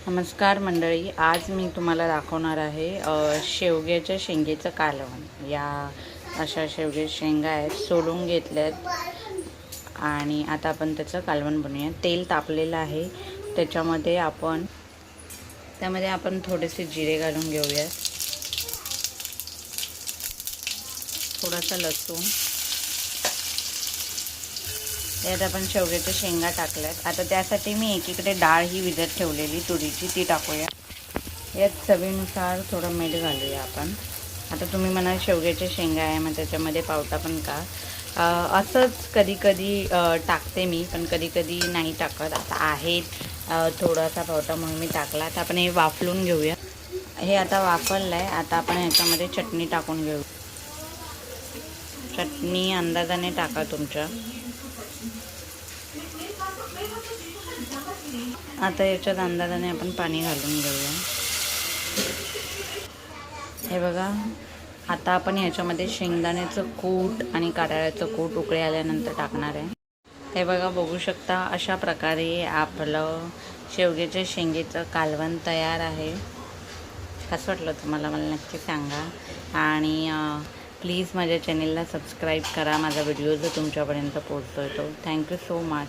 नमस्कार मंडळी, आज मी तुम्हाला दाखवणार आहे शेवग्याच्या शेंगेचं कालवण। या अशा शेवग्याच्या शेंगा आहेत, सोलून घेतल्यात आणि आता आपण त्याचं कालवण बनवूया। तेल तापलेलं आहे, त्यामध्ये आपण थोडेसे जिरे घालून घेऊया, थोडासा लसूण, यात आपण शेवग्याच्या शेंगा टाकल्यात। आता त्यासाठी मी एकीकडे डाळ ही विजत ठेवलेली तुरीची, ती टाकूया। यात चवीनुसार थोडं मीठ घालूया आपण। आता तुम्ही म्हणाल शेवग्याच्या शेंगा आहे, मग त्याच्यामध्ये पावटा पण का? असंच कधी कधी टाकते मी, पण कधी कधी नाही टाकत। आता आहे थोडासा पावटा म्हणून मी टाकला। आता आपण हे वाफलून घेऊया। हे आता वाफललं आहे, आता आपण ह्याच्यामध्ये चटणी टाकून घेऊ। चटणी अंदाजाने टाका तुमच्या। आता याच्यात अंदाजाने आपण पाणी घालून घेऊया। हे बघा, आता आपण ह्याच्यामध्ये शेंगदाण्याचं कूट आणि कारळ्याचं कूट उकळी आल्यानंतर टाकणार आहे। हे बघा, बघू शकता, अशा प्रकारे आपलं शेवग्याच्या शेंगेचं कालवण तयार आहे। कसं वाटलं तुम्हाला मला नक्की सांगा, आणि प्लीज माझ्या चॅनेलला सबस्क्राईब करा। माझा व्हिडिओ जर तुमच्यापर्यंत पोहोचतोय तो थँक्यू सो मच।